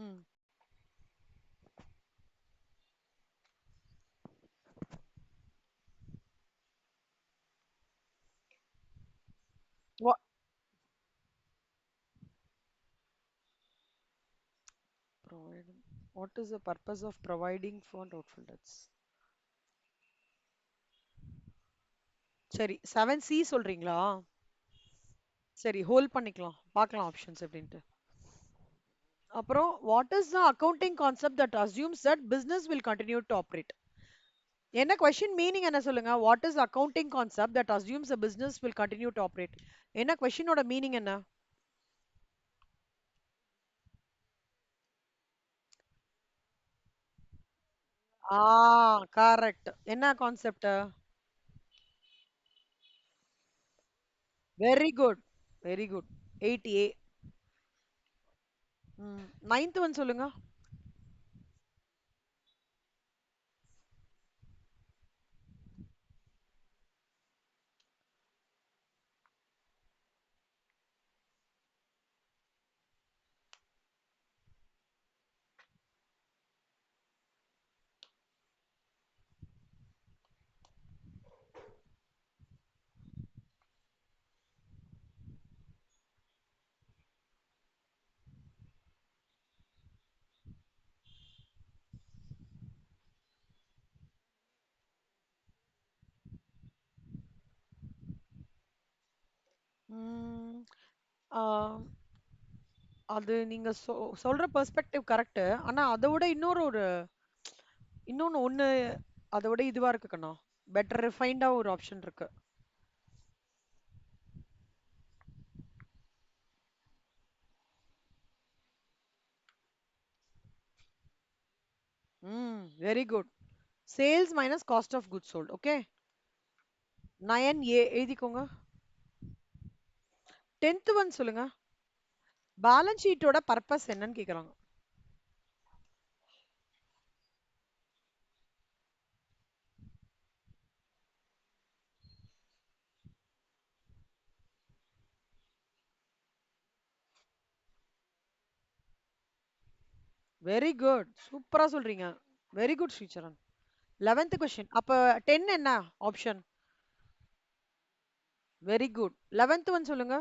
ம். What providing? What is the purpose of providing for doubtful debts? சரி 7C சொல்றீங்களா? சரி ஹோல்ட் பண்ணிக்கலாம். பார்க்கலாம் ஆப்ஷன்ஸ் எப்படின்ட்டு. அப்புறம் what is the accounting concept that assumes that business will continue to operate? என்ன கொஸ்டின் மீனிங் என்ன சொல்லுங்க? What is accounting concept that assumes a business will continue to operate? என்ன கொஸ்டினோட மீனிங் என்ன? ஆ கரெக்ட். என்ன concept? Very good. Very good. 8A. ம். 9th one சொல்லுங்க. ம். ஆ, அது நீங்க சொல்ற பெர்ஸ்பெக்டிவ் கரெக்ட். ஆனா அதை விட இன்னொன்னு ஒண்ணு அதை விட இதுவா இருக்கு கண்ணா. பெட்டர் ரிஃபைண்டா ஒரு ஆப்ஷன் இருக்கு. ம். Very good. Sales minus cost of goods sold. Okay. 9A எழுதிக்கோங்க. 10th ஒன் சொல்லுங்க. பேலன்ஸ் ஷீட்டோட பர்பஸ் என்னன்னு கேக்குறாங்க. Very good. சூப்பரா சொல்றீங்க. Very good Sricharan. 11th question. அப்ப 10 என்ன option? Very good. 11th one சொல்லுங்க.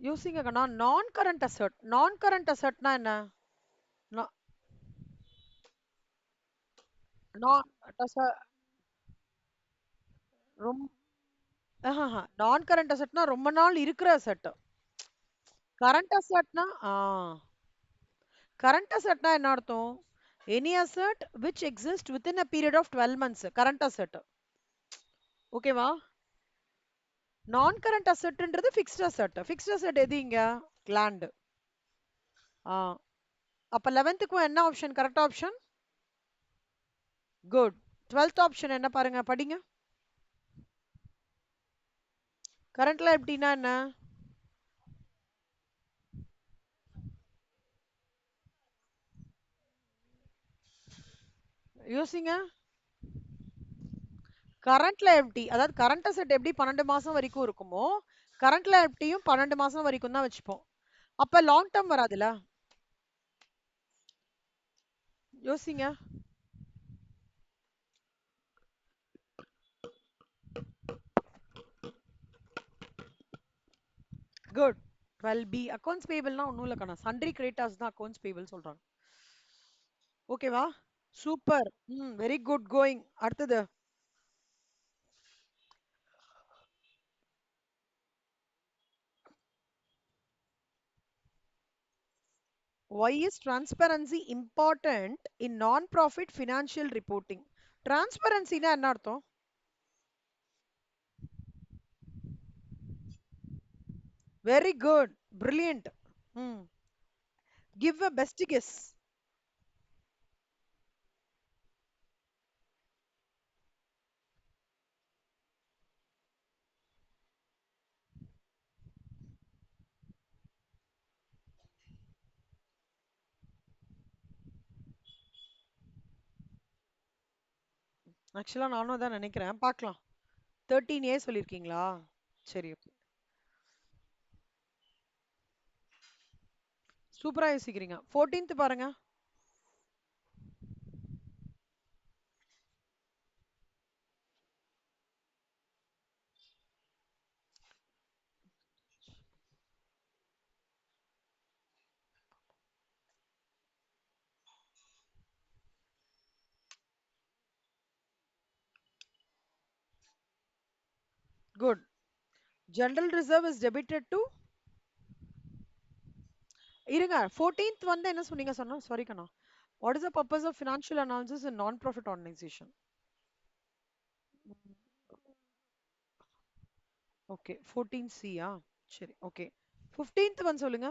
யோசிங்க கண்ணா. நான் கரண்ட் அசட். நான் கரண்ட் அசட்னா என்ன? நான் ரொம்ப நான் கரண்ட் அசட்னா ரொம்ப நாள் இருக்கிற அசட். கரண்ட் அசட்னா கரண்ட் அசட்னா என்ன அர்த்தம்? Any asset which exist within a period of 12 months current asset. ஓகேவா? நான் கரண்ட் அசட்ன்றது ஃபிக்ஸ்ட் அசட். ஃபிக்ஸ்ட் அசட் எது இங்க? லேண்ட். ஆ அப்ப 11th என்ன option correct option? Good. 12th option என்ன பாருங்க படிங்க. கரண்ட்ல எப்படின்னா என்ன? யோசிங்க. கரண்ட்ல எப்படி? அதாவது கரண்ட் அசெட் எப்படி 12 மாசம் வரைக்கும் இருக்குமோ, கரண்ட்ல எப்படியும் 12 மாசம் வரைக்கும் தான் வச்சுப்போம். அப்ப லாங் டர்ம் வராதுல்ல? யோசிங்க. குட். 12B அக்கவுண்ட்ஸ் பேபிள்னா ஒண்ணும் இல்ல கண்ணா. சன்ட்ரி கிரெடிட்டார்ஸ் தான் அக்கவுண்ட்ஸ் பேபிள் சொல்றாங்க. ஓகேவா? சூப்பர். Very good going. அடுத்தது. Why is transparency important in non-profit financial reporting? டிரான்ஸ்பரன்சினா என்ன அர்த்தம்? Very good. பிரில்லியன்ட். ம் கிவ் அ பெஸ்ட் கெஸ். ஆக்சுவலா நானும் அதான் நினைக்கிறேன். பார்க்கலாம். 13A சொல்லியிருக்கீங்களா? சரி, ஓகே. சூப்பரா யோசிக்கிறீங்க. 14th பாருங்க. Good. General reserve is debited to. இருங்க, 14th வந்து என்ன சொன்னீங்க சொன்னா? சாரி கண்ணா. What is the purpose of financial analysis in non profit organisation? Okay, 14C-யா? சரி, ஓகே. 15th ஒன் சொல்லுங்க.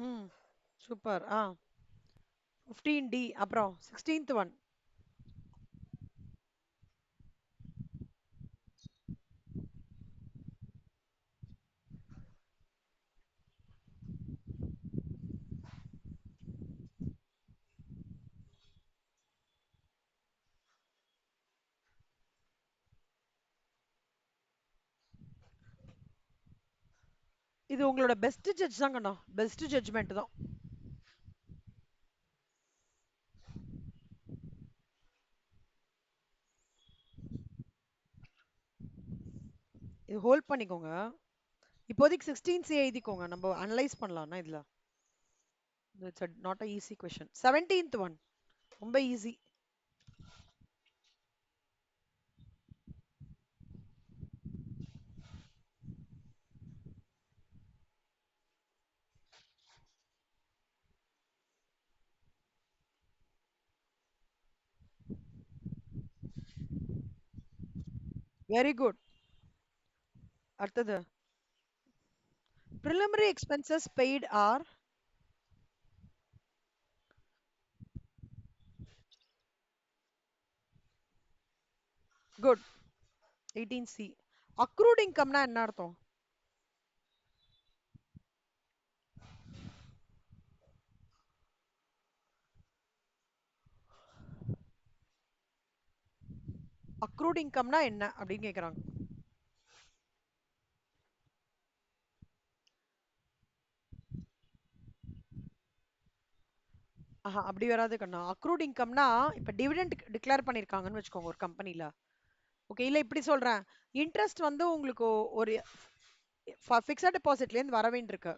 ம், சூப்பர். 15D. அப்புறம் 16th ஒன். இது உங்களோட பெஸ்ட் ஜட்ஜ் தான் கண்ணா. பெஸ்ட் ஜட்ஜ்மெண்ட் தான். இது ஹோல்ட் பண்ணிக்கோங்க. இப்போதைக்கு 16C எழுதிக்கோங்க. நம்ம அனலைஸ் பண்ணலாம்னா இதுல. It's not a easy question. 17th one ரொம்ப ஈஸி. Very good. அடுத்தது. preliminary expenses paid are. Good. 18C. அக்ரூட் இன்கம்னா என்ன அர்த்தம்? அக்ரூட் இன்கம்னா என்ன அப்படின்னு கேக்குறாங்க. ஆஹா, அப்படி வராது கண்ணா. அக்ரூட் இன்கம்னா இப்ப டிவிடெண்ட் டிக்ளேர் பண்ணிருக்காங்கன்னு வச்சுக்கோங்க ஒரு கம்பெனில. ஓகே, இல்ல இப்படி சொல்றேன். இன்ட்ரெஸ்ட் வந்து உங்களுக்கு ஒரு ஃபிக்ஸட் டெபாசிட்ல இருந்து வர வேண்டியிருக்கு.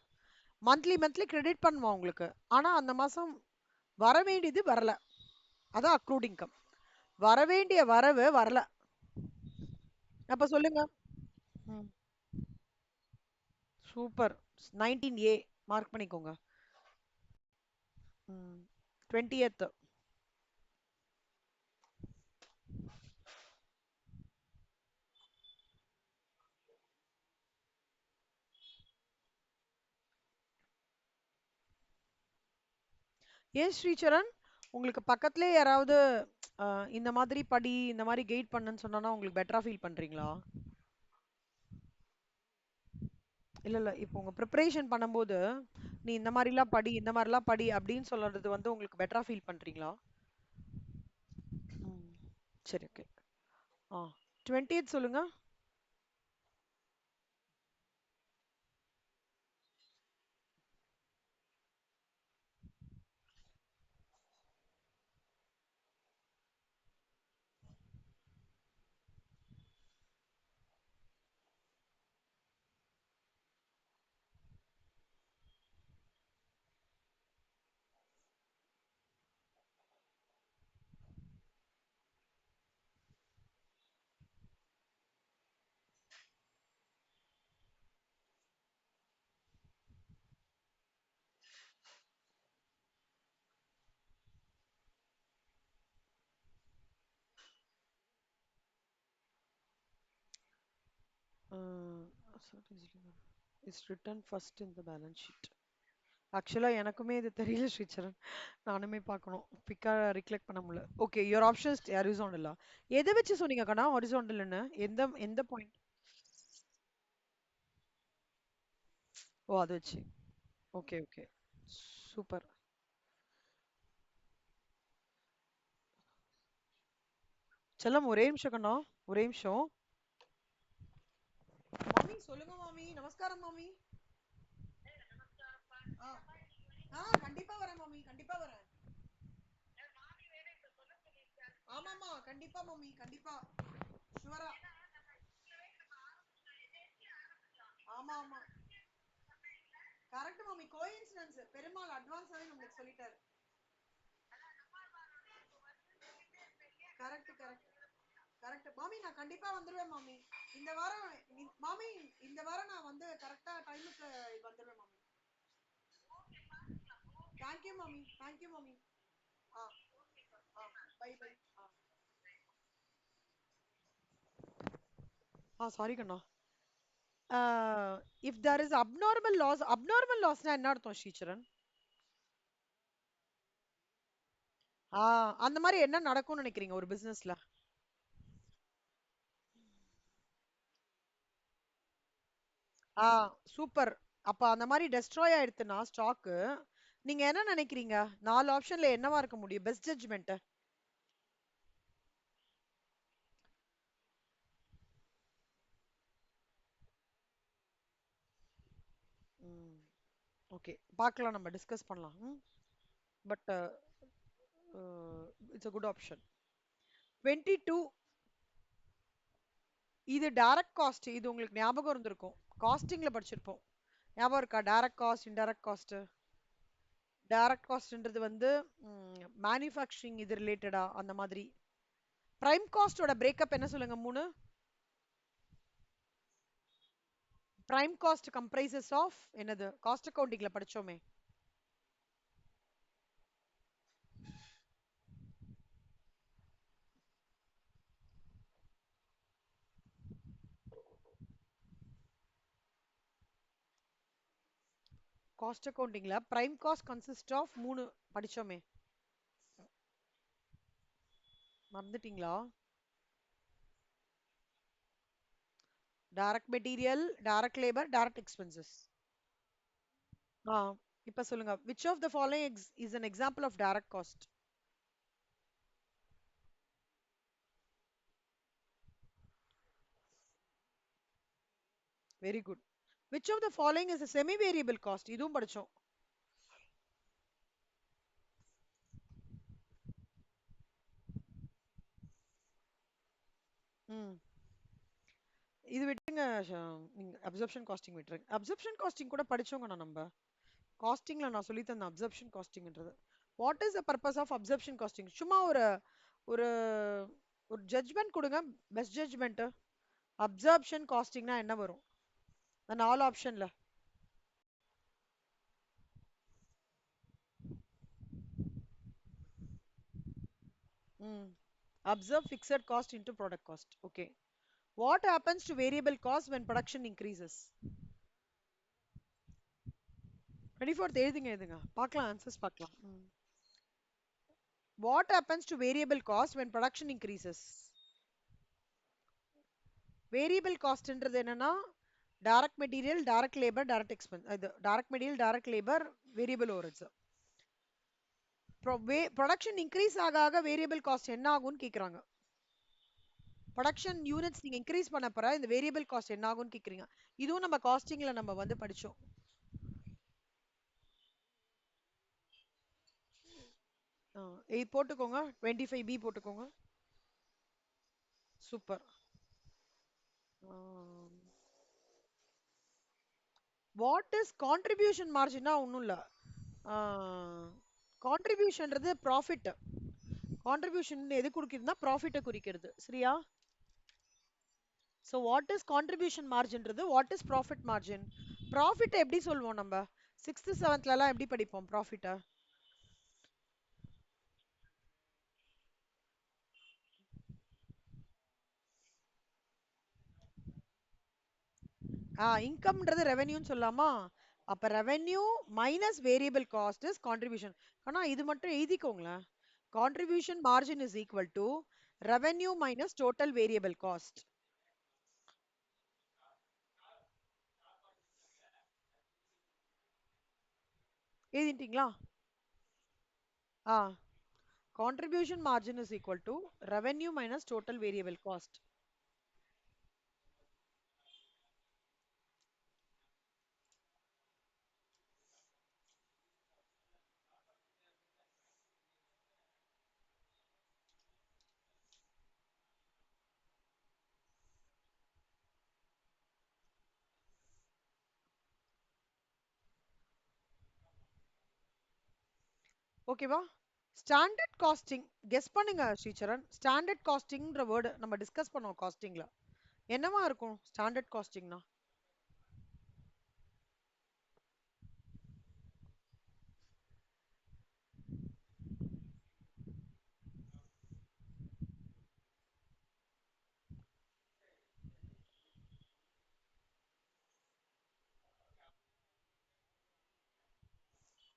மந்த்லி மந்த்லி கிரெடிட் பண்ணுவோம் உங்களுக்கு. ஆனா அந்த மாசம் வர வேண்டியது வரல. அதான் அக்ரூட் இன்கம். வர வேண்டிய வரவு வரல. அப்ப சொல்லுங்க. ம், சூப்பர். 19A மார்க் பண்ணிக்கோங்க. 20th. ஏன் ஸ்ரீசரண், உங்களுக்கு பக்கத்துலயே யாராவது இந்த மாதிரி படி, இந்த மாதிரி கைட் பண்ணுன்னு சொன்னா உங்களுக்கு பெட்டரா ஃபீல் பண்றீங்களா? இல்ல இல்ல, இப்போ உங்க ப்ரிப்பரேஷன் பண்ணும்போது நீ இந்த மாதிரிலாம் படி, இந்த மாதிரிலாம் படி அப்படின்னு சொல்றது வந்து உங்களுக்கு பெட்டரா ஃபீல் பண்றீங்களா? ம், சரி, ஓகே. ஆ 20th சொல்லுங்க. Asset is written first in the balance sheet. ஆக்சுவலா எனக்குமே இது தெரியல ஸ்ரீசரண். நானுமே பார்க்கணும். பிக்கா ரிக்லெக்ட் பண்ண முடியல. ஓகே, யுவர் ஆப்ஷன்ஸ் ஹரிசாண்டலா? எதை வச்சு சொன்னீங்க கண்ணா ஹரிசாண்டல்னு? எந்த எந்த பாயிண்ட்? ஓ, அது வச்சு. Okay okay. சூப்பர். செல்லம் ஒரே நிமிஷம் கண்ணா. ஒரே நிமிஷம். மாமி சொல்லுங்க மாமி. நமஸ்காரம் மாமி. ஆ கண்டிப்பா வரேன் மாமி, கண்டிப்பா வரேன். ஆமாமா கண்டிப்பா மாமி, கண்டிப்பா. ஷுவரா. ஆமா ஆமா. கரெக்ட் மாமி, கோஇன்சிடென்ஸ். பெருமாள் அட்வான்ஸாவே நம்மளுக்கு சொல்லிட்டாரு. Correct correct. கரெக்ட் மாமி, நான் கண்டிப்பா வந்துருவேன் மாமி. இந்த வாரம் மாமி, இந்த வாரம் நான் வந்து கரெக்டா டைமுக்கு வந்துருவேன் மாமி. தேங்க்யூ மாமி, தேங்க்யூ மாமி. ஆ பை பை. சாரி கண்ணா. If there is abnormal loss, abnormal லாஸ்னா என்ன அர்த்தம் ஸ்ரீச்சரன்? அந்த மாதிரி என்ன நடக்கும்னு நினைக்கிறீங்க ஒரு பிசினஸ்ல? ஆ சூப்பர். அப்ப அந்த மாதிரி டெஸ்ட்ராய் ஆயிடுத்துன்னா ஸ்டாக்கு, நீங்க என்ன நினைக்கிறீங்க? 4 ஆப்ஷன்ல என்னவா இருக்க முடியும்? Best judgement. ஓகே, பார்க்கலாம், நம்ம டிஸ்கஸ் பண்ணலாம். But it's a good option. 22. இது டைரக்ட் காஸ்ட். இது உங்களுக்கு ஞாபகம் இருந்திருக்கும், காஸ்டிங்ல படிச்சிருப்போம். ஞாபகம் இருக்கா? Direct cost, indirect cost. Direct காஸ்ட்ன்றது வந்து மேனுஃபேக்சரிங் இது ரிலேட்டடா அந்த மாதிரி. பிரைம் காஸ்டோட பிரேக்கப் என்ன சொல்லுங்க? 3. பிரைம் காஸ்ட் கம்ப்ரைசஸ் ஆஃப் என்னது? காஸ்ட் அக்கவுண்டிங்ல படிச்சோமே. காஸ்ட் அக்கவுண்டிங்ல பிரைம் காஸ்ட் கன்சிஸ்ட் ஆஃப் 3 படிச்சோமே. மறந்துட்டீங்களா? Direct material, direct labour, direct expenses. ஆ இப்ப சொல்லுங்க, which of the following is an example of direct cost? Very good. Which of the following is a semi variable cost? இதுவும் படிச்சோம். ம் இது விட்டுருங்க. நீங்க அப்சர்ப்ஷன் காஸ்டிங் விட்டுருங்க. அப்சர்ப்ஷன் காஸ்டிங் கூட படிச்சோங்க நம்ம. காஸ்டிங்ல நான் சொல்லி தந்த அப்சர்ப்ஷன் காஸ்டிங்ன்றது. What is the purpose of absorption costing? சும்மா ஒரு ஒரு ஒரு ஜட்ஜ்மெண்ட் கொடுங்க. Best judgement. அப்சர்ப்ஷன் காஸ்டிங்னா என்ன வரும்? அந்த 4 ஆப்ஷன்ல. ம் absorb fixed cost into product cost. Okay. What happens to variable cost when production increases? 24th எழுதுங்க எழுதுங்க, பார்க்கலாம், ஆன்சர்ஸ் பார்க்கலாம். What happens to variable cost when production increases? Variable காஸ்ட்ன்றது என்னன்னா direct material, direct labour, direct expense. இது direct material, direct labour, variable overheads. Production increase ஆக ஆக variable cost என்ன ஆகும்னு கேக்குறாங்க. ப்ரொடக்ஷன் யூனிட்ஸ் நீங்க இன்க்ரீஸ் பண்ண போற இந்த வேரியபிள் காஸ்ட் என்ன ஆகும்னு கேக்குறீங்க. இதுவும் நம்ம காஸ்டிங்ல நம்ம வந்து படிச்சோம். இது போட்டுக்கோங்க, 25B போட்டுக்கோங்க. சூப்பர். வாட் இஸ் கான்ட்ரிபியூஷன் மார்ஜின்னா ஒன்றும் இல்லை. கான்ட்ரிபியூஷன்றது ப்ராஃபிட். கான்ட்ரிபியூஷன் எது குறிக்கிறதுனா ப்ராஃபிட்டை குறிக்கிறது, சரியா? ஸோ வாட் இஸ் கான்ட்ரிபியூஷன் மார்ஜின்றது வாட் இஸ் ப்ராஃபிட் மார்ஜின். ப்ராஃபிட்டை எப்படி சொல்லுவோம் நம்ம? 6th 7thலலாம் எப்படி படிப்போம் ப்ராஃபிட்டை? இன்கம்ன்றது ரெவென்யூன்னு சொல்லாமா? அப்ப revenue minus variable cost is contribution. ஆனா இது மட்டும் எழுதிக்கோங்களேன். Contribution margin is equal to revenue minus total variable cost. எழுதிட்டீங்களா? ஆ, contribution margin is equal to revenue minus total variable cost. ஓகேவா? ஸ்டாண்டர்ட் காஸ்டிங் கெஸ் பண்ணுங்க ஸ்ரீசரண். ஸ்டாண்டர்ட் காஸ்டிங்ன்ற வேர்டு நம்ம டிஸ்கஸ் பண்ணோம் காஸ்டிங்ல. என்னவா இருக்கும் ஸ்டாண்டர்ட் காஸ்டிங்னா?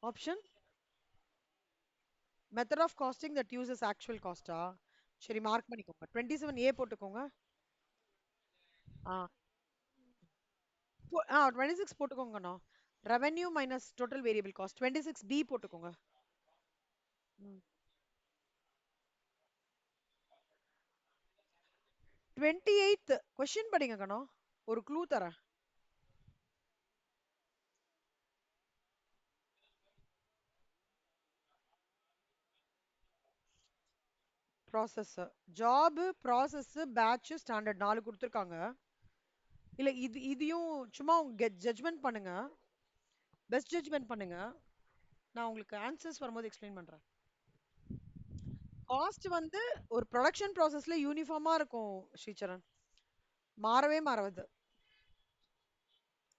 Option method of costing that uses actual காஸ்டா? சரி, மார்க் பண்ணிக்கோங்க. 27A போட்டுக்கோங்க. ஆ, 26 போட்டுக்கோங்கண்ணா. Revenue minus total variable cost. 26B போட்டுக்கோங்க. ம். 28th கொஸ்டின் படிங்க கண்ணா. ஒரு க்ளூ தரேன். Process, job, process, batch, standard 4 கொடுத்துருக்காங்க. இல்ல இதையும் சும்மா உங்க ஜட்ஜ்மெண்ட் பண்ணுங்க. பெஸ்ட் ஜட்ஜ்மெண்ட் பண்ணுங்க. நான் உங்களுக்கு ஆன்சர்ஸ் வரும்போது எக்ஸ்பிளைன் பண்றேன். காஸ்ட் வந்து ஒரு ப்ரொடக்ஷன் ப்ராசஸ்ல யூனிஃபார்மா இருக்கும் ஸ்ரீசரண். மாறவே மாறாது.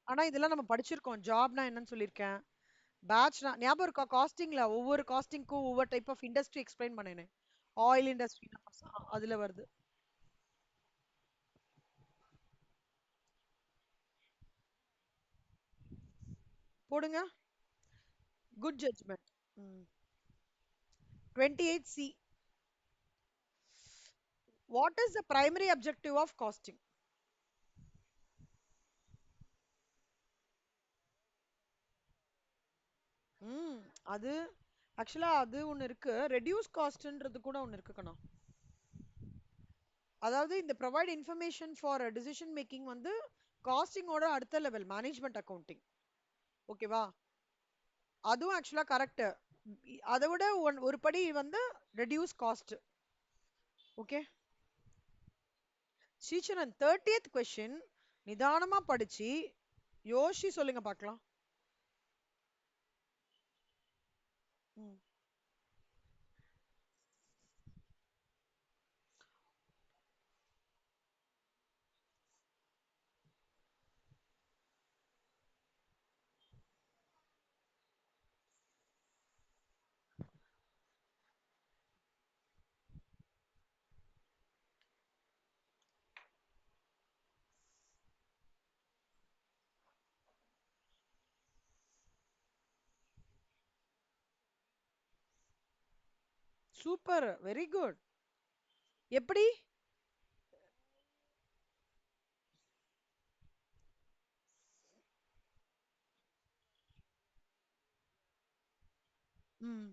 ஆனா இதெல்லாம் நம்ம படிச்சிருக்கோம். ஜாப்னா என்னன்னு சொல்லியிருக்கேன். பேட்ச்னா ஞாபகம் இருக்கா? காஸ்டிங்ல ஒவ்வொரு காஸ்டிங்க்கும் ஒவ்வொரு டைப் ஆஃப் இண்டஸ்ட்ரி எக்ஸ்பிளைன் பண்ணேனே. ஆயில் இண்டஸ்ட்ரி அதுல வருது. போடுங்க. Good judgement. 28C. What is the primary objective of costing? ம் அது ஆக்சுவலா அது ஒண்ணு இருக்கு. ரெடியூஸ் காஸ்ட்ன்றது கூட ஒண்ணு இருக்குக்கணும். அதாவது இந்த provide information for decision making வந்து காஸ்டிங்கோட அடுத்த லெவல் மேனேஜ்மெண்ட் அக்கவுண்டிங். ஓகேவா? அதுவும் ஆக்சுவலா கரெக்ட். அதை விட ஒரு படி வந்து reduce cost. Okay Sricharan, 30th question நிதானமா படிச்சு யோசி சொல்லுங்க பார்க்கலாம். Super, very good. எப்படி? ம்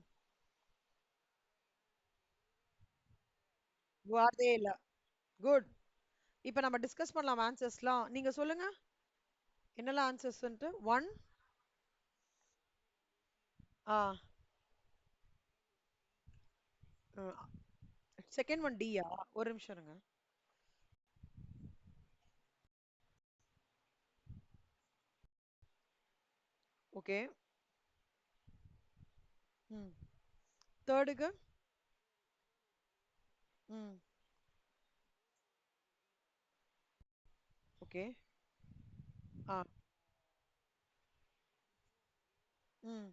வார்த்தையே இல்ல. குட். இப்போ நம்ம டிஸ்கஸ் பண்ணலாம் ஆன்சர்ஸ்லாம். நீங்க சொல்லுங்க என்னெல்லாம் ஆன்சர்ஸ்ன்ட்டு. ஒன். ஆ, செகண்ட் ஒன் டியா? ஒரு நிமிஷம் இருங்க. ஓகே. ம். தேர்டுக்கு. ம். ஓகே. ஆ. ம்.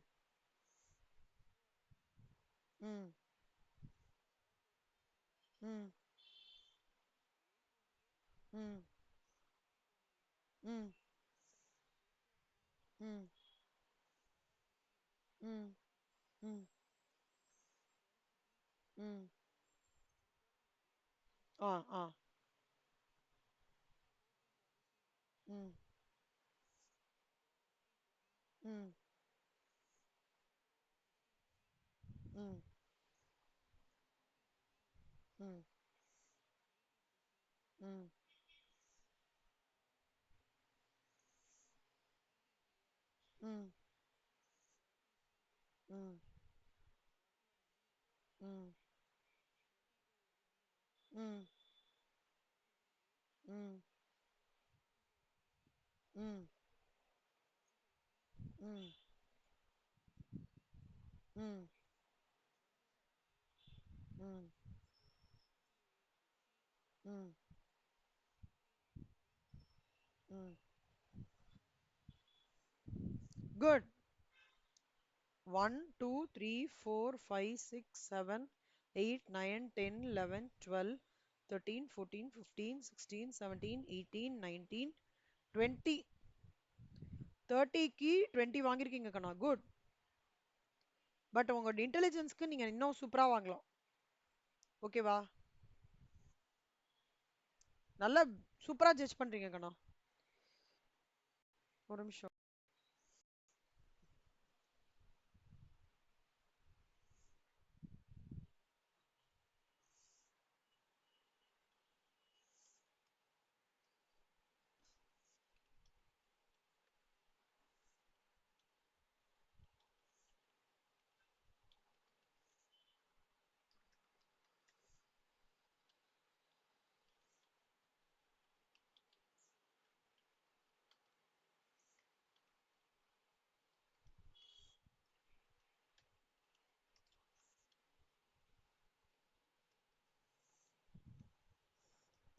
ம். ம். ம். ம். ம். ம். ம். ம். ஆ, ஆ. ம். ம். ம். ம். ம். ம். ம். ம். ம். ம். ம். ம். ம். ம். ம். ம். குட். 1, 2, 3, 4, 5, 6, 7, 8, 9, 10, 11, 12, 13, 14, 15, 16, 17, 18, 19, 20. 30க்கு 20 வாங்கியிருக்கீங்க கண்ணா. குட். பட் உங்களோட இன்டெலிஜென்ஸ்க்கு நீங்க இன்னும் சூப்பரா வாங்கலாம். ஓகேவா? நல்லா சூப்பரா ஜட்ஜ் பண்றீங்க கண்ணா. ஒரு நிமிஷம்.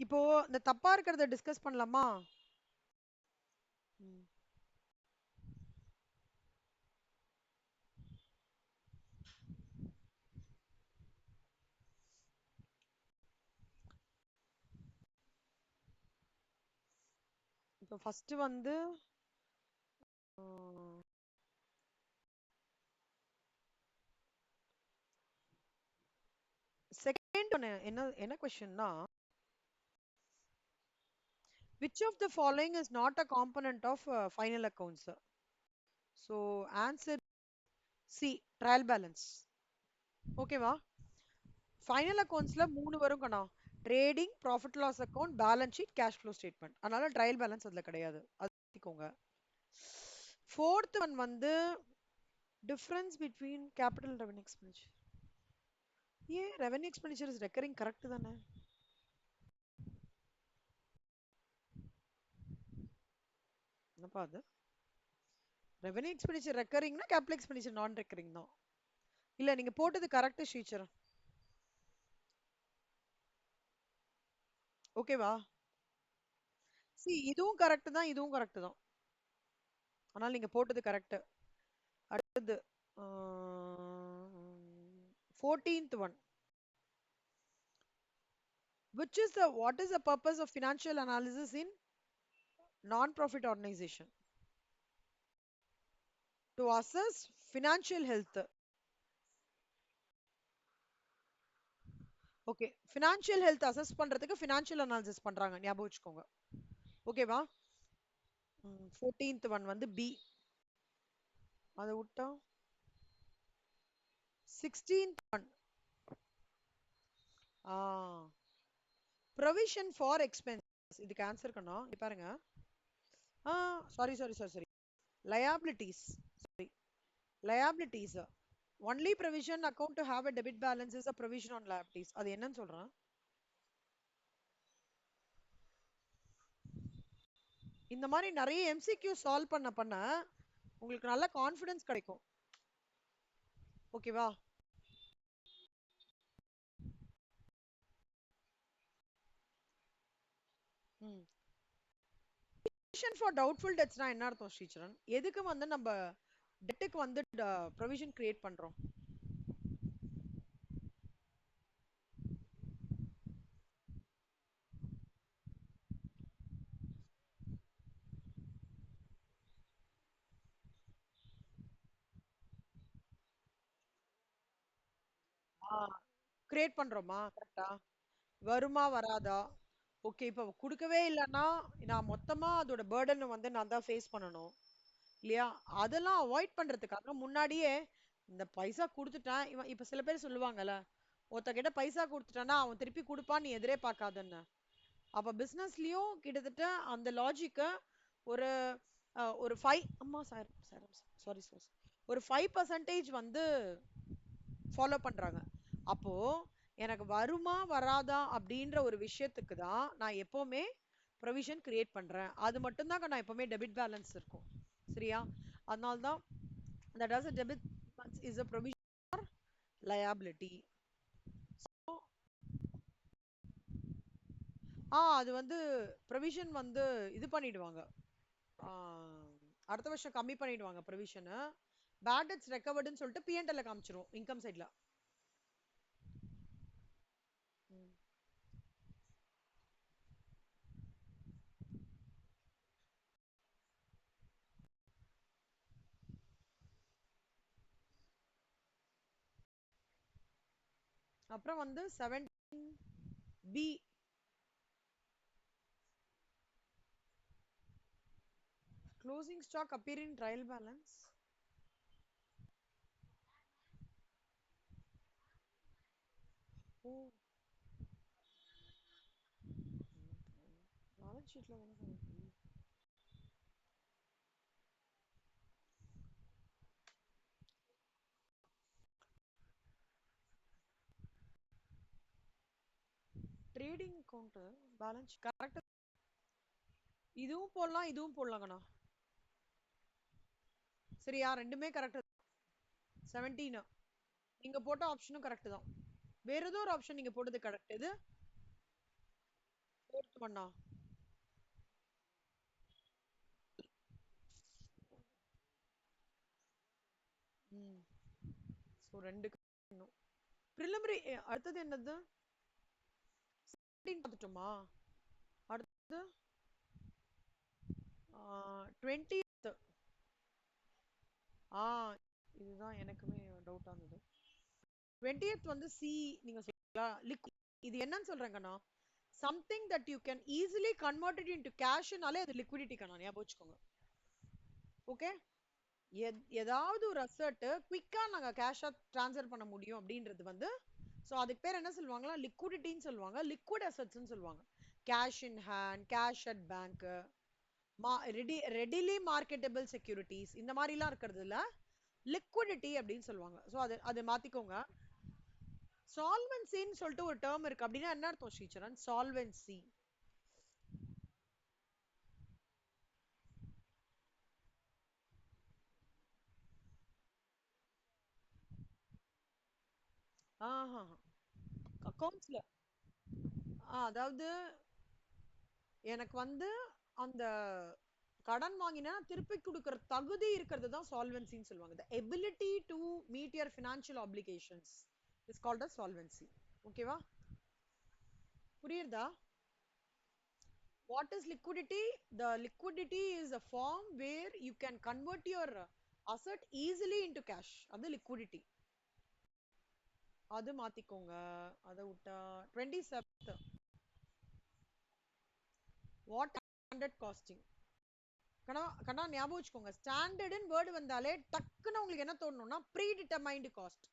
இப்போ இந்த தப்பா இருக்கிறத டிஸ்கஸ் பண்ணலாமா? ம். இப்போ ஃபர்ஸ்ட் வந்து செகண்ட் ஒன்னு என்ன என்ன கொஸ்டின்னா, which of the following is not a component of final accounts? So answer C, trial balance. ஓகேவா? ஃபைனல் அக்கவுண்ட்ஸ்ல 3 வரும் கண்ணா. Trading, profit loss account, balance sheet, cash flow statement. அதனால ட்ரையல் பேலன்ஸ் அதுல கிடையாது. அது பார்த்துக்கோங்க. ஃபோர்த் ஒன் வந்து difference between capital revenue expenditure. ஏன் revenue expenditure is recurring correct தானே? என்னப்பா அது? ரெவென்யூ எக்ஸ்பெண்டிச்சர் ரெக்கரிங்னா கேபிட்டல் எக்ஸ்பெண்டிச்சர் நான் ரெக்கரிங் தான். இல்ல நீங்க போட்டது கரெக்ட் டீச்சர். ஓகேவா? சி இதுவும் கரெக்ட் தான், இதுவும் கரெக்ட் தான். ஆனால் நீங்க போட்டது கரெக்ட். அடுத்தது 14th one. What is the purpose of financial analysis in non-profit organization? To assess financial health. Okay, financial health assess பண்றதுக்கு financial analysis பண்றாங்க, ஞாபகம் வச்சுக்கோங்க. ஓகேவா? 14th ஒன் வந்து B. அதை விட்டா 16th one. provision for expense. இதுக்கு ஆன்சர் கண்ணா இங்க பாருங்க. Sorry. liabilities. Sorry. liabilities. Only provision account to have a debit balance is a provision on liabilities. அது என்னன்னு சொல்றேன். இந்த மாதிரி நிறைய MCQ சால்வ் பண்ண பண்ண உங்களுக்கு நல்ல கான்ஃபிடன்ஸ் கிடைக்கும். ஓகேவா? provision for doubtful debts னா என்ன அர்த்தம் ஸ்ரீச்சரன்? எதுக்கு வந்து நம்ம டெட்டுக்கு வந்து ப்ரொவிஷன் கிரியேட் பண்றோம்? கிரியேட் பண்றோமா கரெக்டா? வருமா வராதா? ஓகே, இப்ப குடுக்கவே இல்லன்னா நான் மொத்தமா அதோட பர்டன் வந்து நான் தான் ஃபேஸ் பண்ணணும் இல்லையா? அதெல்லாம் அவாய்ட் பண்றதுக்காக முன்னாடியே இந்த பைசா குடுத்துட்டான் இவன். இப்ப சில பேர் சொல்லுவாங்கல்ல, ஒருத்தகிட்ட பைசா குடுத்துட்டான்னா அவன் திருப்பி குடுப்பான்னு நீ எதிரே பார்க்காதன்னு. அப்ப பிசினஸ்லயும் கிட்டத்தட்ட அந்த லாஜிக்க ஒரு ஒரு 5 அம்மா சார் சார் சாரி சார் ஒரு 5% வந்து ஃபாலோ பண்றாங்க. அப்போ எனக்கு வருமா வராதா அப்படின்ற ஒரு விஷயத்துக்கு தான் நான் எப்பவுமே ப்ரொவிஷன் கிரியேட் பண்றேன். அது மட்டும் தான் நான் எப்பவுமே டெபிட் பேலன்ஸ் இருக்கும். சரியா? அதனால தான் that as a debit balance is a provision for liability. அது வந்து ப்ரொவிஷன் வந்து இது பண்ணிடுவாங்க. ஆ, அடுத்த வருஷம் கம்மி பண்ணிடுவாங்க ப்ரொவிஷனு. பேட் டெட்ஸ் ரெக்கவர்டுன்னு சொல்லிட்டு பிஎன்எல்ல காமிச்சிரும் இன்கம் சைட்ல. அப்புறம் வந்து 17B closing stock appear in trial balance. ஓ, பேலன்ஸ் ஷீட்ல தானே காமிக்கும். Trading account balance correct. இதுவும் போடலாம் இதுவும் போடலாங்கண்ணா. சரியா? ரெண்டுமே கரெக்ட். 17 நீங்க போட்ட ஆப்ஷனும் கரெக்ட் தான். வேற ஏதோ ஒரு ஆப்ஷன் நீங்க போட்டது கரெக்ட். இது ஃபோர்த் ஒன்னா? ம். ஸோ ரெண்டு இன்னும் ப்ரிலிமினரி. அடுத்தது என்னது? 17 பார்த்துட்டோமா? அடுத்தது 20th. ஆ இதுதான் எனக்குமே டவுட் ஆனது. 20th வந்து சி நீங்க சொல்றீங்களா? இது என்னன்னு சொல்றேங்கண்ணா, something that you can easily convert it into கேஷ்னாலே அது லிக்விடிட்டி கண்ணா, ஞாபகம் வச்சுக்கோங்க. ஓகே, ஏதாவது ஒரு அசெட் குயிக்கா நாங்க கேஷா ட்ரான்ஸ்ஃபர் பண்ண முடியும் அப்படின்றது வந்து, ஸோ அதுக்கு பேர் என்ன சொல்லுவாங்களா, லிக்விடிட்டின்னு சொல்லுவாங்க, லிக்விட் அசெட்ஸ்ன்னு சொல்லுவாங்க. Cash in hand, cash at bank, readily marketable securities, இந்த மாதிரிலாம் இருக்கிறதுல லிக்விடிட்டி அப்படின்னு சொல்லுவாங்க. ஸோ அது அது மாத்திக்கோங்க. சால்வன்சின்னு சொல்லிட்டு ஒரு டேர்ம் இருக்கு. அப்படின்னா என்ன அர்த்தம் ஸ்ரீச்சரன்? சால்வன்சி அக்கௌண்ட்ஸ்ல அதாவது எனக்கு வந்து அந்த கடன் வாங்கினா திருப்பி கொடுக்கிற தகுதி இருக்கிறது தான் சால்வன்சின்னு சொல்லுவாங்க. the ability to meet your financial obligations is called as solvency. ஓகேவா? புரியுதா? what is liquidity? The liquidity is a form where you can convert your asset easily into cash. அது liquidity. அது மாத்திக்கோங்க. அதை விட்டா 27th வாட் ஸ்டாண்டர்ட் காஸ்டிங். கண்ணா கண்ணா ஞாபகம் வச்சுக்கோங்க, ஸ்டாண்டர்டுன்னு வேர்டு வந்தாலே டக்குன்னு உங்களுக்கு என்ன தோணணும்னா predetermined cost.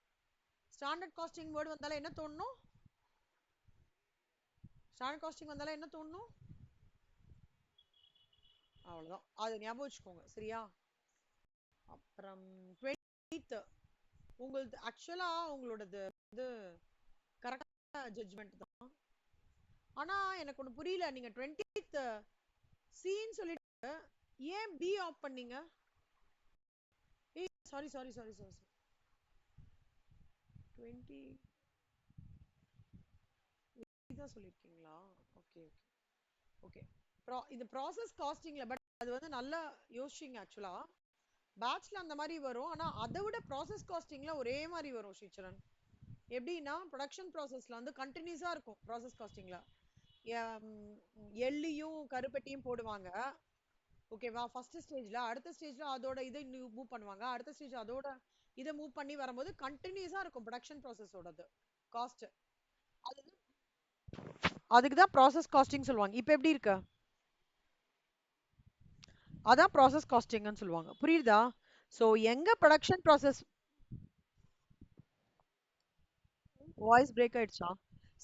Standard costing word வந்தாலே என்ன தோணணும்? ஸ்டாண்டர்ட் காஸ்டிங் வந்தாலே என்ன தோணணும்? அவ்வளவுதான், அது ஞாபகம் வச்சுக்கோங்க. சரியா? அப்புறம் 20th உங்களுக்கு ஆக்சுவலா உங்களோடது வந்து கரெக்டா ஜட்ஜ்மெண்ட் தான். ஆனா எனக்கு ஒண்ணு புரியல, நீங்க 20th சீன்னு சொல்லிட்டு ஏன் பி ஆஃப் பண்ணீங்க? சாரி சாரி சாரி சாரி 20 தான் சொல்லிருக்கீங்களா? Okay okay okay. இது ப்ராசஸ் காஸ்டிங்ல, பட் அது வந்து நல்லா யோசிச்சிங்க ஆக்சுவலா. பேட்ச்ல அந்த மாதிரி வரும், ஆனா அதை விட ப்ராசஸ் காஸ்டிங்ல ஒரே மாதிரி வரும் ஸ்ரீச்சரன். எப்படின்னா ப்ரொடக்ஷன் ப்ராசஸ்ல வந்து கண்டினியூஸா இருக்கும். ப்ராசஸ் காஸ்டிங்ல எள்ளியும் கருப்பட்டியும் போடுவாங்க. ஓகேவா? ஃபர்ஸ்ட் ஸ்டேஜ்ல அடுத்த ஸ்டேஜ்ல அதோட இதை மூவ் பண்ணுவாங்க. அடுத்த ஸ்டேஜ் அதோட இதை மூவ் பண்ணி வரும்போது கண்டினியூஸா இருக்கும் ப்ரொடக்ஷன் ப்ராசஸோடது காஸ்ட். அதுக்கு தான் ப்ராசஸ் காஸ்டிங் சொல்லுவாங்க. இப்போ எப்படி இருக்கு? அதான் ப்ராசஸ் காஸ்டிங்னு சொல்லுவாங்க. புரியுதா? சோ எங்க ப்ரொடக்ஷன் ப்ராசஸ் வாய்ஸ் பிரேக் ஆயிடுச்சா?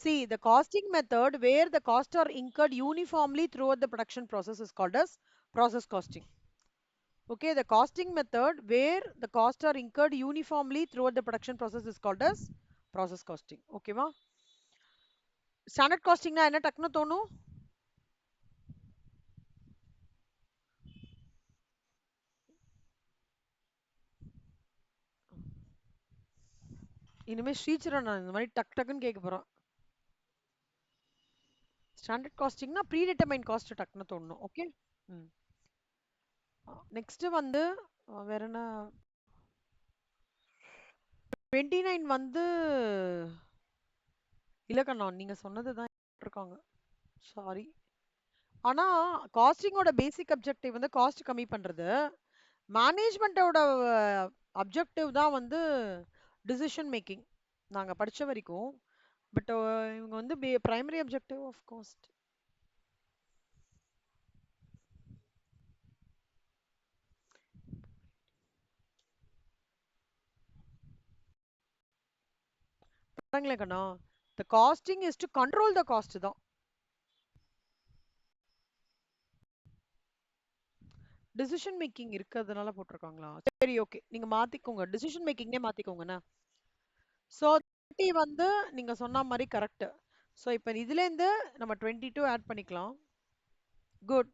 See, the costing method where the costs are incurred uniformly throughout the production process is called as process costing. Okay, the costing method where the costs are incurred uniformly throughout the production process is called as process costing. Okay வா? Standard காஸ்டிங்னா என்ன டக்குன்னு தோணும்? இனிமே ஸ்ரீச்சரன் நான் இந்த மாதிரி டக்குன்னு கேட்க போறேன். ஸ்டாண்டர்ட் காஸ்டிங்னா ப்ரீ டிட்டர்மைன் காஸ்ட் டக்குன்னு தோணும். ஓகே. ம். நெக்ஸ்ட் வந்து வேற என்ன? 29 வந்து இல்ல கண்ணா, நீங்க சொன்னது தான் இருக்காங்க. சாரி. ஆனா காஸ்டிங்கோட பேசிக் அப்ஜெக்டிவ் வந்து காஸ்ட் கம்மி பண்றது. மேனேஜ்மெண்ட்டோட அப்ஜெக்டிவ் தான் வந்து டிசிஷன் மேக்கிங். நாங்க படிச்ச வரைக்கும். பட் இவங்க வந்து பிரைமரி அப்ஜெக்டிவ் ஆஃப் காஸ்ட். பாருங்களேன் கண்ணா, the costing is to control the cost தான். டிசிஷன் மேக்கிங் இருக்கிறதுனால போட்டிருக்காங்களா? சரி, ஓகே, நீங்க மாத்திக்கோங்க, டிசிஷன் மேக்கிங்னே மாத்திக்கோங்கண்ணா. ஸோ 30 வந்து நீங்க சொன்ன மாதிரி கரெக்ட். ஸோ இப்போ இதுல இருந்து நம்ம 22 ஆட் பண்ணிக்கலாம். குட்.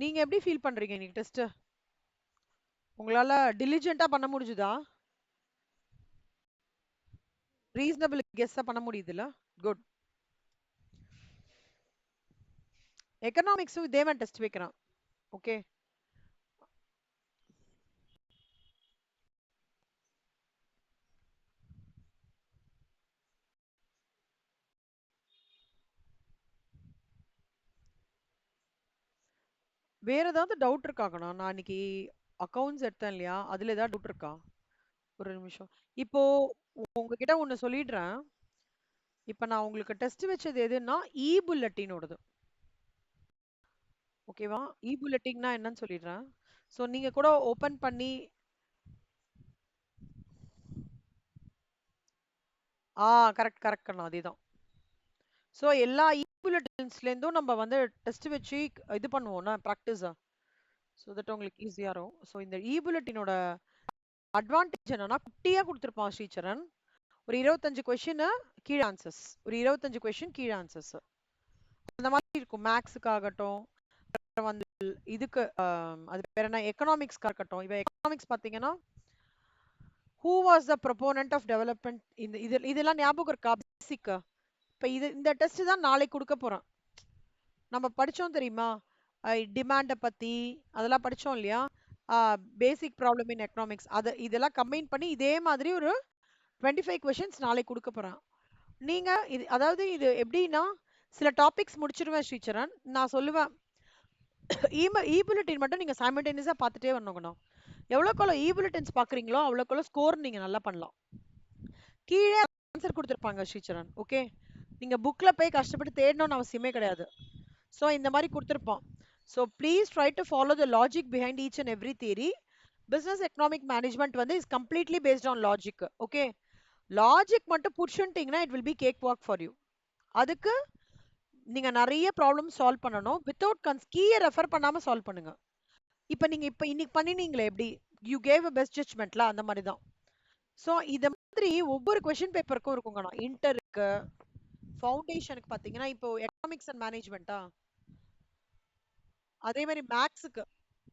நீங்க எப்படி ஃபீல் பண்றீங்க இன்னைக்கு டெஸ்ட்? உங்களால டிலிஜென்ட்டா பண்ண முடிஞ்சுதா? ரீசனபிள் கெஸ்ஸா பண்ண முடியுதுல்ல? குட். எக்கனாமிக்ஸும் இதே மாதிரி டெஸ்ட் வைக்கிறான். ஓகே. வேற ஏதாவது டவுட் இருக்காங்கண்ணா? நான் இன்னைக்கு அக்கவுண்ட்ஸ் எடுத்தேன் இல்லையா, அதுல ஏதாவது டவுட் இருக்கா? ஒரு நிமிஷம். இப்போ உங்ககிட்ட ஒண்ணு சொல்லிடுறேன். இப்ப நான் உங்களுக்கு டெஸ்ட் வச்சது எதுன்னா இ புல்லட்டினோடது. ஓகேவா? இ புல்லட்டின்னா என்னன்னு சொல்லிடுறேன். ஸோ நீங்க கூட ஓபன் பண்ணி ஆ கரெக்ட் கரெக்ட் கண்ணா, அதேதான். ஸோ எல்லா இ புல்லட்டின்ஸ்ல இருந்தும் நம்ம வந்து டெஸ்ட் வச்சு இது பண்ணுவோம்னா ப்ராக்டிஸா. ஸோ தட் உங்களுக்கு ஈஸியா இருக்கும். ஸோ இந்த இ புல்லட்டினோட அட்வான்டேஜ் என்னன்னா குட்டியா கொடுத்துருப்பான் ஸ்ரீச்சரன். ஒரு 25 கொஸ்டின் கீழே ஆன்சர்ஸ், ஒரு 25 கொஸ்டின் கீழே ஆன்சர்ஸ் அந்த மாதிரி இருக்கும். மேக்ஸுக்கு ஆகட்டும், வந்து இதுக்கு அது பேர் என்ன, எக்கனாமிக்ஸ்க்கு இருக்கட்டும். இவ எக்கனாமிக்ஸ் பாத்தீங்கன்னா who was the proponent of development, இந்த இதெல்லாம் ஞாபகம் இருக்கா பேசிக்? இப்ப இந்த டெஸ்ட் தான் நாளைக்கு கொடுக்க போறோம். நம்ம படிச்சோம் தெரியுமா, டிமாண்ட பத்தி அதெல்லாம் படிச்சோம் இல்லையா? பேசிக் ப்ராப்ளம் இன் எக்கனாமிக்ஸ், அது இதெல்லாம் கம்பைன் பண்ணி இதே மாதிரி ஒரு 25 கொஸ்டின்ஸ் நாளைக்கு கொடுக்க போறேன். நீங்க இது அதாவது இது எப்படின்னா சில டாபிக்ஸ் முடிச்சிருவேன் ஸ்ரீச்சரன். நான் சொல்லுவேன் இ புல்லட்டின் மட்டும் நீங்க சைமல்டேனியஸா பார்த்துட்டே வரணுங்கண்ணா. எவ்வளோக்கு இ புல்லட்டின்ஸ் பாக்குறீங்களோ அவ்வளோக்கு ஸ்கோர் நீங்க நல்லா பண்ணலாம். கீழே ஆன்சர் கொடுத்துருப்பாங்க ஸ்ரீச்சரன். ஓகே, நீங்க புக்ல போய் கஷ்டப்பட்டு தேடணும்னு அவசியமே கிடையாது. ஸோ இந்த மாதிரி கொடுத்துருப்பான். So please try to follow the logic behind each and every theory. Business economic management வந்து is completely based on logic. Okay, logic மட்டும் புடிச்சுட்டீங்கன்னா it will be cake walk for you. அதுக்கு நீங்க நிறைய ப்ராப்ளம் சால்வ் பண்ணணும். Without கீயை ரெஃபர் பண்ணாம சால்வ் பண்ணுங்க. இப்ப நீங்க இன்னைக்கு பண்ணினீங்களே எப்படி, யூ கேவ் அ பெஸ்ட் ஜட்ஜ்மெண்ட்ல அந்த மாதிரி தான். ஸோ இத மாதிரி ஒவ்வொரு கொஸ்டின் பேப்பருக்கும் இருக்குங்கண்ணா. இன்டருக்கு, ஃபவுண்டேஷனுக்கு பாத்தீங்கன்னா இப்போ எக்கனாமிக்ஸ் அண்ட் மேனேஜ்மெண்ட்டா, அதே மாதிரி மேக்ஸுக்கு.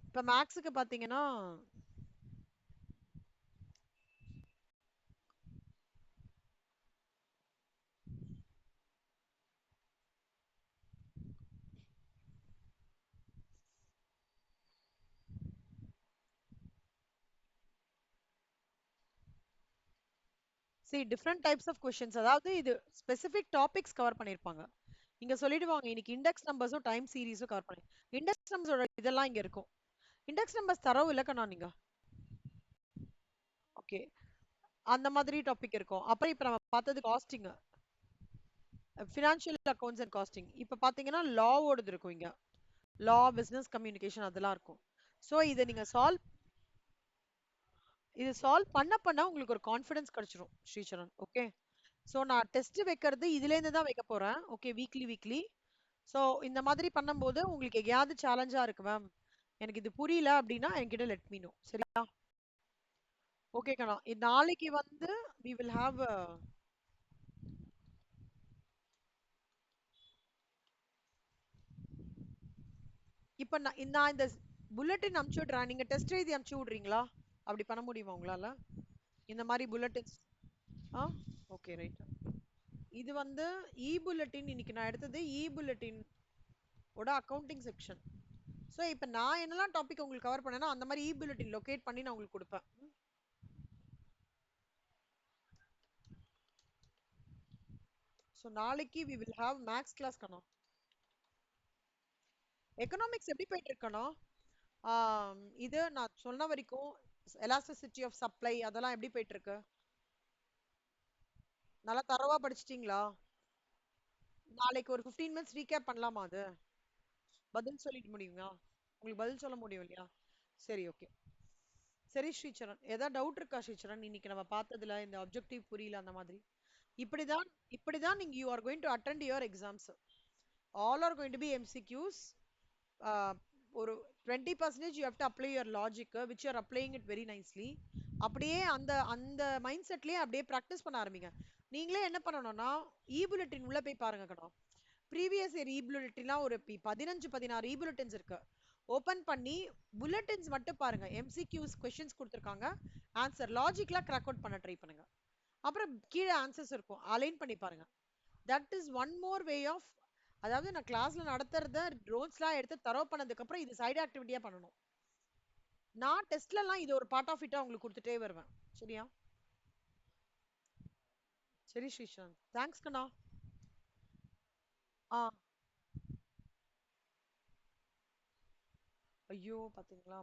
இப்ப மேக்ஸுக்கு பாத்தீங்கன்னா see different types of questions. அதாவது இது ஸ்பெசிபிக் டாபிக்ஸ் கவர் பண்ணிருப்பாங்க. இங்க சொல்லிடுவாங்க இன்னைக்கு இண்டெக்ஸ் நம்பர்ஸும் டைம் சீரிஸும் கவர் பண்ணி இண்டெக்ஸ் நம்பர்ஸோட இதெல்லாம் இங்க இருக்கும். இண்டெக்ஸ் நம்பர்ஸ் தரவு இலக்கணம் நீங்க. ஓகே. அந்த மாதிரி டாபிக் இருக்கும். அப்புறம் இப்ப நம்ம பார்த்தது costing, financial accounts and costing. இப்ப பாத்தீங்கன்னா லாவோடது இருக்கும் இங்க. லா, பிசினஸ் கம்யூனிகேஷன் அதெல்லாம் இருக்கும். சோ இதை நீங்க சால்வ் பண்ண பண்ண உங்களுக்கு ஒரு கான்ஃபிடன்ஸ் கிடைச்சிரும் ஸ்ரீசரண். ஓகே. சோ நான் டெஸ்ட் வைக்கிறது இதுல இருந்து தான் வைக்க போறேன். Okay, weekly weekly. சோ இந்த மாதிரி பண்ணும்போது உங்களுக்கு எங்கேயாவது சேலஞ்சா இருக்கு மேம், எனக்கு இது புரியல அப்படின்னா என்கிட்ட லெட் மீ நோ. சரியா? ஓகே கண்ணா. நாளைக்கு வந்து we will have இப்ப நான் இந்த புல்லட்டின் அனுப்பிச்சு விடுறேன். நீங்க டெஸ்ட் எழுதி அனுப்பிச்சு விடுறீங்களா? அப்படி பண்ண முடியுமா உங்களால? இந்த மாதிரி புல்லட்டின்ஸ். ஆ, ஓகே ரைட். இது வந்து இ புல்லட்டின். இன்னைக்கு நான் எடுத்தது இ புல்லட்டின் ஓட அக்கவுண்டிங் செக்ஷன். ஸோ இப்போ நான் என்னெல்லாம் டாபிக் உங்களுக்கு கவர் பண்ணேன்னா அந்த மாதிரி இ புல்லட்டின் லொகேட் பண்ணி நான் உங்களுக்கு கொடுப்பேன். ஸோ நாளைக்கு we will have maths class கண்ணா. எக்கனாமிக்ஸ் எப்படி போயிட்டு இருக்கணும்? இது நான் சொன்ன வரைக்கும் எலாஸ்டிசிட்டி ஆஃப் சப்ளை அதெல்லாம் எப்படி போயிட்டு இருக்கு? நல்லா தரவா படிச்சிட்டீங்களா? நாளைக்கு ஒரு 15 மினிட்ஸ் ரீகேப் பண்ணலாமா? அது பதில் சொல்லிட்டு முடியுங்களா? உங்களுக்கு பதில் சொல்ல முடியும் இல்லையா? சரி, ஓகே. சரி ஸ்ரீசரண், ஏதாவது டவுட் இருக்கா ஸ்ரீசரண்? இன்னைக்கு நம்ம பார்த்ததுல இந்த ஆப்ஜெக்டிவ் புரியல அந்த மாதிரி. இப்படிதான் இப்படிதான் நீங்க you are going to attend your exams. All are going to be MCQs. ஒரு 20% you have to apply your logic which you are applying it very nicely. அப்படியே அந்த அந்த மைண்ட் செட்லயே அப்படியே ப்ராக்டிஸ் பண்ண ஆரம்பிங்க. நீங்களே என்ன பண்ணணும்னா இ புல்லட்டின் உள்ள போய் பாருங்க கண்ணா. ப்ரீவியஸ் இயர் இ புல்லட்டின்லாம் ஒரு 15 16 இ புல்லட்டின்ஸ் இருக்கு. ஓபன் பண்ணி புல்லட்டின்ஸ் மட்டும் பாருங்க. எம்சிக்யூஸ் கொஸ்டின்ஸ் கொடுத்துருக்காங்க. ஆன்சர் லாஜிக்லாம் கிராக் அவுட் பண்ண ட்ரை பண்ணுங்க. அப்புறம் கீழே ஆன்சர்ஸ் இருக்கும், அலைன் பண்ணி பாருங்க. That is one more way of. அதாவது நான் கிளாஸ்ல நடத்துறத ரோல்ஸ்லாம் எடுத்து தரவு பண்ணதுக்கு அப்புறம் இது சைடு ஆக்டிவிட்டியா பண்ணணும். நான் டெஸ்ட்லலாம் இது ஒரு பார்ட் ஆஃப் இட்டா உங்களுக்கு கொடுத்துட்டே வருவேன். சரியா? சரி ஸ்ரீஷாந்த், தேங்க்ஸ் கண்ணா. ஆ, ஐயோ பாத்தீங்களா?